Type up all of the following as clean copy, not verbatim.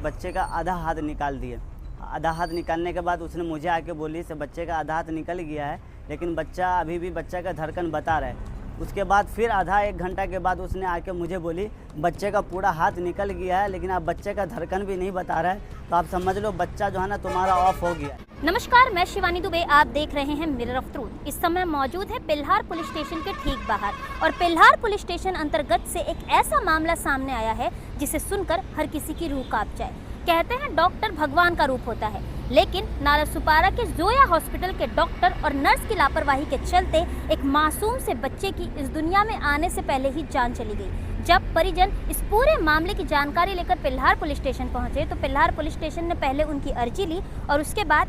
बच्चे का आधा हाथ निकाल दिए। आधा हाथ निकालने के बाद उसने मुझे आके बोली से बच्चे का आधा हाथ निकल गया है, लेकिन बच्चा अभी भी बच्चा का धड़कन बता रहा है। उसके बाद फिर आधा एक घंटा के बाद उसने आके मुझे बोली बच्चे का पूरा हाथ निकल गया है, लेकिन अब बच्चे का धड़कन भी नहीं बता रहा है, तो आप समझ लो बच्चा जो है ना तुम्हारा ऑफ हो गया। नमस्कार, मैं शिवानी दुबे, आप देख रहे हैं मिरर ऑफ ट्रूथ। इस समय मौजूद है पिल्हार पुलिस स्टेशन के ठीक बाहर, और पिल्हार पुलिस स्टेशन अंतर्गत से एक ऐसा मामला सामने आया है जिसे सुनकर हर किसी की रूह कांप जाए। कहते हैं डॉक्टर भगवान का रूप होता है, लेकिन नालासोपारा के जोया हॉस्पिटल के डॉक्टर और नर्स की लापरवाही के चलते एक मासूम से बच्चे की इस दुनिया में आने से पहले ही जान चली गई। जब परिजन इस पूरे मामले की जानकारी लेकर पिल्हार पुलिस स्टेशन पहुंचे तो पिल्हार पुलिस स्टेशन ने पहले उनकी अर्जी ली और उसके बाद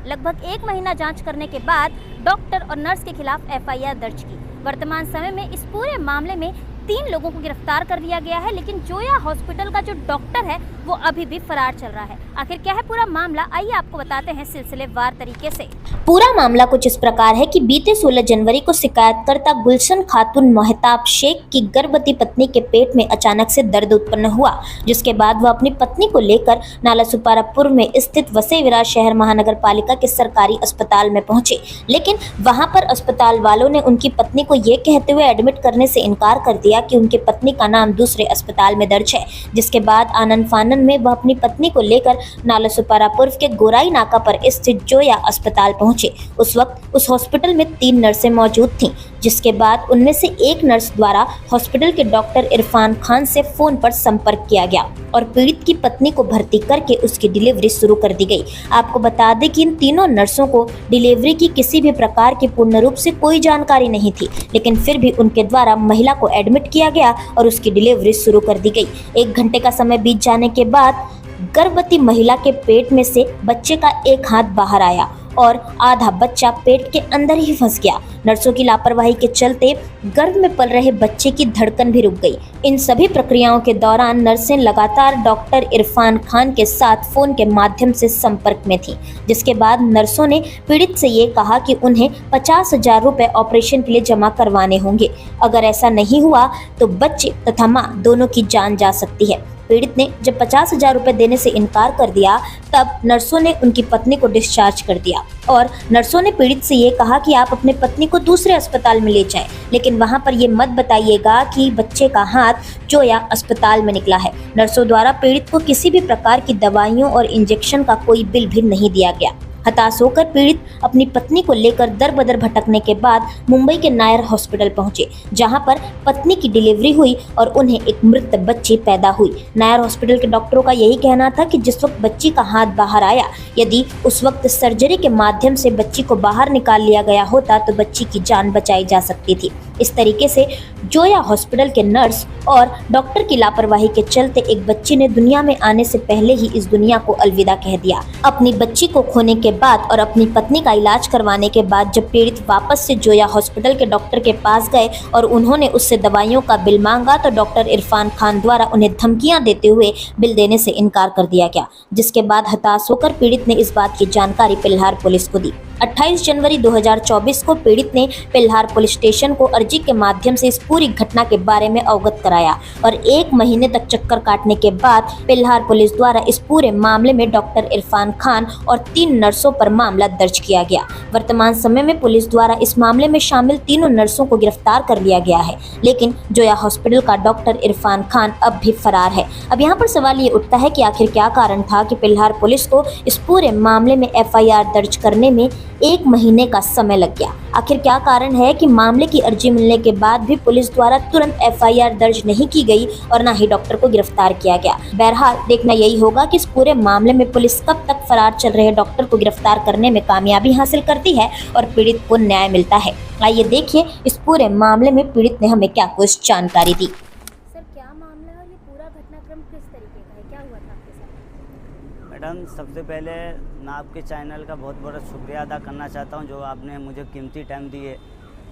लगभग एक महीना जांच करने के बाद डॉक्टर और नर्स के खिलाफ एफआईआर दर्ज की। वर्तमान समय में इस पूरे मामले में 3 लोगों को गिरफ्तार कर लिया गया है, लेकिन जोया हॉस्पिटल का जो डॉक्टर है वो अभी भी फरार चल रहा है। आखिर क्या है पूरा मामला, आइए आपको बताते हैं सिलसिलेवार तरीके से। पूरा मामला कुछ इस प्रकार है कि बीते 16 जनवरी को शिकायतकर्ता गुलशन खातून मोहताब शेख की गर्भवती पत्नी के पेट में अचानक से दर्द उत्पन्न हुआ, जिसके बाद वह अपनी पत्नी को लेकर नालासोपारा पूर्व में स्थित वसई विरार शहर महानगर पालिका के सरकारी अस्पताल में पहुंचे। लेकिन वहां पर अस्पताल वालों ने उनकी पत्नी को ये कहते हुए एडमिट करने से इनकार कर दिया कि उनकी पत्नी का नाम दूसरे अस्पताल में दर्ज है, जिसके बाद आनन फानन में वह अपनी पत्नी को लेकर नालासोपारा पूर्व के गोराई नाका पर स्थित जोया अस्पताल पहुंचे। उस वक्त उस हॉस्पिटल में 3 नर्सें मौजूद थीं, जिसके बाद उनमें से एक नर्स द्वारा हॉस्पिटल के डॉक्टर इरफान खान से फोन पर संपर्क किया गया और पीड़ित की पत्नी को भर्ती करके उसकी डिलीवरी शुरू कर दी गई। आपको बता दें कि इन तीनों नर्सों को डिलीवरी की किसी भी प्रकार की पूर्ण रूप से कोई जानकारी नहीं थी, लेकिन फिर भी उनके द्वारा महिला को एडमिट किया गया और उसकी डिलीवरी शुरू कर दी गई। 1 घंटे का समय बीत जाने के बाद गर्भवती महिला के पेट में से बच्चे का एक हाथ बाहर आया और आधा बच्चा पेट के अंदर ही फंस गया। नर्सों की लापरवाही के चलते गर्भ में पल रहे बच्चे की धड़कन भी रुक गई। इन सभी प्रक्रियाओं के दौरान नर्सें लगातार डॉक्टर इरफान खान के साथ फोन के माध्यम से संपर्क में थीं, जिसके बाद नर्सों ने पीड़ित से ये कहा कि उन्हें 50,000 रुपए ऑपरेशन के लिए जमा करवाने होंगे। अगर ऐसा नहीं हुआ तो बच्चे तथा मां दोनों की जान जा सकती है। पीड़ित ने जब 50,000 रुपए देने से इनकार कर दिया, तब नर्सों ने उनकी पत्नी को डिस्चार्ज कर दिया और नर्सों ने पीड़ित से ये कहा कि आप अपने पत्नी को दूसरे अस्पताल में ले जाएं, लेकिन वहां पर ये मत बताइएगा कि बच्चे का हाथ जोया अस्पताल में निकला है। नर्सों द्वारा पीड़ित को किसी भी प्रकार की दवाइयों और इंजेक्शन का कोई बिल भी नहीं दिया गया। हताश होकर पीड़ित अपनी पत्नी को लेकर दर बदर भटकने के बाद मुंबई के नायर हॉस्पिटल पहुंचे, जहां पर पत्नी की डिलीवरी हुई और उन्हें एक मृत बच्ची पैदा हुई। नायर हॉस्पिटल के डॉक्टरों का यही कहना था कि जिस वक्त बच्ची का हाथ बाहर आया, यदि उस वक्त सर्जरी के माध्यम से बच्ची को बाहर निकाल लिया गया होता तो बच्ची की जान बचाई जा सकती थी। इस तरीके से जोया हॉस्पिटल के नर्स और डॉक्टर की लापरवाही के चलते एक बच्ची ने दुनिया में आने से पहले ही इस दुनिया को अलविदा कह दिया। अपनी बच्ची को खोने के बाद और अपनी पत्नी का इलाज करवाने के बाद जब पीड़ित वापस से जोया हॉस्पिटल के डॉक्टर के पास गए और उन्होंने उससे दवाइयों का बिल मांगा तो डॉक्टर इरफान खान द्वारा उन्हें धमकियां देते हुए बिल देने से इनकार कर दिया गया, जिसके बाद हताश होकर पीड़ित ने इस बात की जानकारी पिल्हार पुलिस को दी। 28 जनवरी 2024 को पीड़ित ने पिल्हार पुलिस स्टेशन को अर्जी के माध्यम से इस पूरी घटना के बारे में अवगत कराया और 1 महीने तक चक्कर काटने के बाद पिल्हार पुलिस द्वारा इस पूरे मामले में डॉक्टर इरफान खान और 3 नर्सों पर मामला दर्ज किया गया। वर्तमान समय में पुलिस द्वारा इस मामले में शामिल तीनों नर्सों को गिरफ्तार कर लिया गया है, लेकिन जोया हॉस्पिटल का डॉक्टर इरफान खान अब भी फरार है। अब यहाँ पर सवाल ये उठता है कि आखिर क्या कारण था कि पिल्हार पुलिस को इस पूरे मामले में एफआईआर दर्ज करने में 1 महीने का समय लग गया। आखिर क्या कारण है कि मामले की अर्जी मिलने के बाद भी पुलिस द्वारा तुरंत एफआईआर दर्ज नहीं की गई और न ही डॉक्टर को गिरफ्तार किया गया। बहरहाल देखना यही होगा कि इस पूरे मामले में पुलिस कब तक फरार चल रहे डॉक्टर को गिरफ्तार करने में कामयाबी हासिल करती है और पीड़ित को न्याय मिलता है। आइए देखिए इस पूरे मामले में पीड़ित ने हमें क्या कुछ जानकारी दी। सर, क्या मामला है और ये पूरा घटनाक्रम किस तरीके का है, क्या हुआ था आपके साथ? मैडम, सबसे पहले मैं आपके चैनल का बहुत बहुत शुक्रिया अदा करना चाहता हूं जो आपने मुझे कीमती टाइम दिए।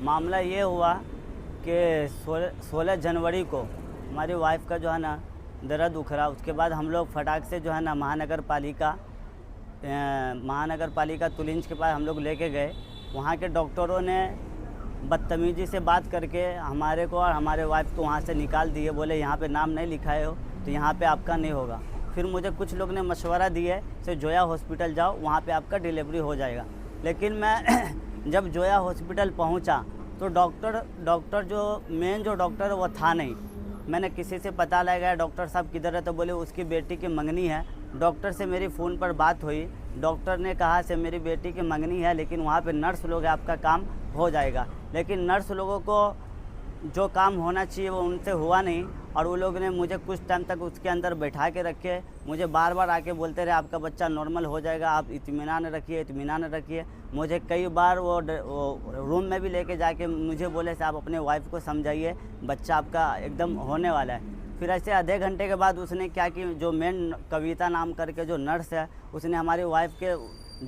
मामला ये हुआ कि 16 जनवरी को हमारी वाइफ का जो है ना दर्द उखड़ा। उसके बाद हम लोग फटाक से जो है ना महानगर पालिका तुलिंज के पास हम लोग लेके गए। वहाँ के डॉक्टरों ने बदतमीजी से बात करके हमारे को और हमारे वाइफ को वहाँ से निकाल दिए। बोले यहाँ पे नाम नहीं लिखाए हो तो यहाँ पे आपका नहीं होगा। फिर मुझे कुछ लोग ने मशवरा दिया से जोया हॉस्पिटल जाओ, वहाँ पे आपका डिलीवरी हो जाएगा। लेकिन मैं जब जोया हॉस्पिटल पहुँचा तो डॉक्टर जो डॉक्टर वो था नहीं। मैंने किसी से पता लगाया डॉक्टर साहब किधर है, तो बोले उसकी बेटी की मंगनी है। डॉक्टर से मेरी फ़ोन पर बात हुई, डॉक्टर ने कहा से मेरी बेटी की मंगनी है, लेकिन वहाँ पे नर्स लोग हैं, आपका काम हो जाएगा। लेकिन नर्स लोगों को जो काम होना चाहिए वो उनसे हुआ नहीं, और वो लोग ने मुझे कुछ टाइम तक उसके अंदर बैठा के रखे। मुझे बार बार आके बोलते रहे आपका बच्चा नॉर्मल हो जाएगा, आप इत्मीनान रखिए। मुझे कई बार वो रूम में भी लेके जाके मुझे बोले से आप अपने वाइफ को समझाइए, बच्चा आपका एकदम होने वाला है। फिर ऐसे आधे घंटे के बाद उसने क्या कि जो मेन कविता नाम करके जो नर्स है, उसने हमारी वाइफ के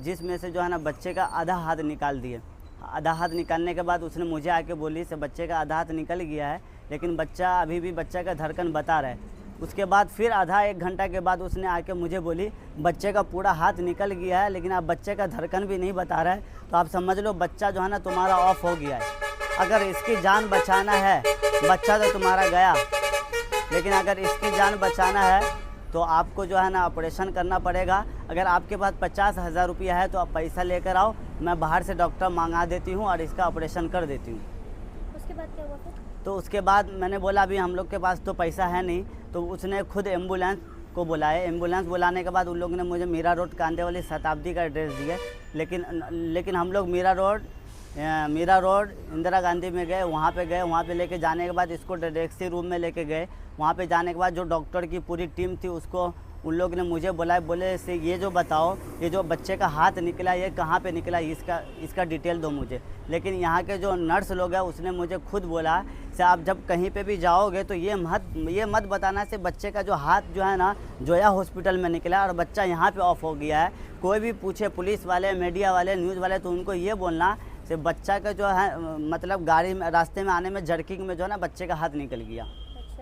जिसमें से जो है ना बच्चे का आधा हाथ निकाल दिए। आधा हाथ निकालने के बाद उसने मुझे आके बोली से बच्चे का आधा हाथ निकल गया है, लेकिन बच्चा अभी भी बच्चा का धड़कन बता रहा है। उसके बाद फिर आधा एक घंटा के बाद उसने आके मुझे बोली बच्चे का पूरा हाथ निकल गया है, लेकिन आप बच्चे का धड़कन भी नहीं बता रहा है, तो आप समझ लो बच्चा जो है ना तुम्हारा ऑफ हो गया है। अगर इसकी जान बचाना है, बच्चा तो तुम्हारा गया, लेकिन अगर इसकी जान बचाना है तो आपको जो है ना ऑपरेशन करना पड़ेगा। अगर आपके पास 50,000 रुपया है तो आप पैसा लेकर आओ, मैं बाहर से डॉक्टर मंगा देती हूँ और इसका ऑपरेशन कर देती हूँ। उसके बाद क्या हुआ फिर? तो उसके बाद मैंने बोला अभी हम लोग के पास तो पैसा है नहीं, तो उसने खुद एम्बुलेंस को बुलाया। एम्बुलेंस बुलाने के बाद उन लोगों ने मुझे मीरा रोड कांदे वाली शताब्दी का एड्रेस दिया। लेकिन हम लोग मीरा रोड इंदिरा गांधी में गए, वहाँ पे लेके जाने के बाद इसको टैक्सी रूम में लेके गए। वहाँ पे जाने के बाद जो डॉक्टर की पूरी टीम थी उसको उन लोग ने मुझे बुलाया, बोले से ये जो बताओ ये जो बच्चे का हाथ निकला ये कहाँ पे निकला, इसका डिटेल दो मुझे। लेकिन यहाँ के जो नर्स लोग हैं उसने मुझे खुद बोला से आप जब कहीं पे भी जाओगे तो ये मत बताना से बच्चे का जो हाथ जो है ना जोया हॉस्पिटल में निकला और बच्चा यहाँ पे ऑफ हो गया है। कोई भी पूछे पुलिस वाले, मीडिया वाले, न्यूज़ वाले, तो उनको ये बोलना से बच्चा का जो है मतलब गाड़ी में रास्ते में आने में जर्किंग में जो है ना बच्चे का हाथ निकल गया।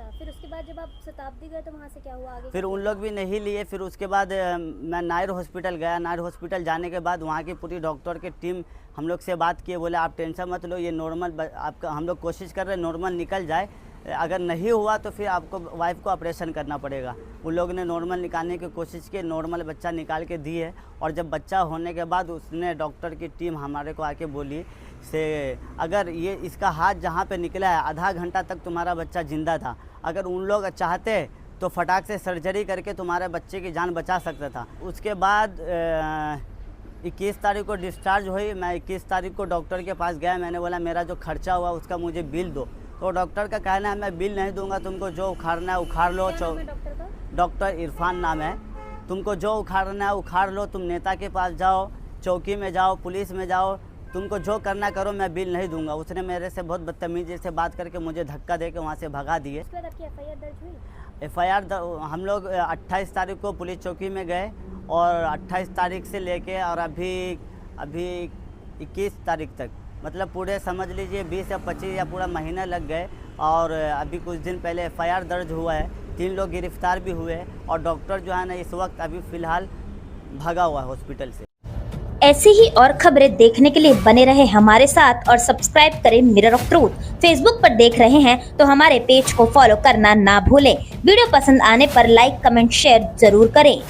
फिर उसके बाद जब आप शताब्दी गए तो वहाँ से क्या हुआ आगे? फिर उन लोग भी नहीं लिए। फिर उसके बाद मैं नायर हॉस्पिटल गया। नायर हॉस्पिटल जाने के बाद वहाँ की पूरी डॉक्टर की टीम हम लोग से बात किए, बोले आप टेंशन मत लो, ये नॉर्मल आपका हम लोग कोशिश कर रहे हैं नॉर्मल निकल जाए, अगर नहीं हुआ तो फिर आपको वाइफ को ऑपरेशन करना पड़ेगा। उन लोग ने नॉर्मल निकालने की कोशिश की, नॉर्मल बच्चा निकाल के दिए। और जब बच्चा होने के बाद उसने डॉक्टर की टीम हमारे को आके बोली से अगर ये इसका हाथ जहाँ पे निकला है आधा घंटा तक तुम्हारा बच्चा ज़िंदा था, अगर उन लोग चाहते तो फटाक से सर्जरी करके तुम्हारे बच्चे की जान बचा सकता था। उसके बाद 21 तारीख को डिस्चार्ज हुई। मैं 21 तारीख को डॉक्टर के पास गया, मैंने बोला मेरा जो खर्चा हुआ उसका मुझे बिल दो। तो डॉक्टर का कहना है मैं बिल नहीं दूंगा, तुमको जो उखाड़ना है उखाड़ लो। डॉक्टर इरफान नाम है। तुमको जो उखाड़ना है उखाड़ लो, तुम नेता के पास जाओ, चौकी में जाओ, पुलिस में जाओ, तुमको जो करना करो, मैं बिल नहीं दूंगा। उसने मेरे से बहुत बदतमीजी से बात करके मुझे धक्का दे के वहाँ से भगा दिए। उसके बाद आपकी एफआईआर दर्ज हुई? एफआईआर हम लोग 28 तारीख को पुलिस चौकी में गए और 28 तारीख से लेके और अभी 21 तारीख तक, मतलब पूरे समझ लीजिए 20 या 25 या पूरा महीना लग गए। और अभी कुछ दिन पहले एफआईआर दर्ज हुआ है, 3 लोग गिरफ्तार भी हुए और डॉक्टर जो है ना इस वक्त अभी फ़िलहाल भागा हुआ है हॉस्पिटल से। ऐसी ही और खबरें देखने के लिए बने रहे हमारे साथ और सब्सक्राइब करें मिरर ऑफ ट्रूथ। फेसबुक पर देख रहे हैं तो हमारे पेज को फॉलो करना ना भूलें। वीडियो पसंद आने पर लाइक, कमेंट, शेयर जरूर करें।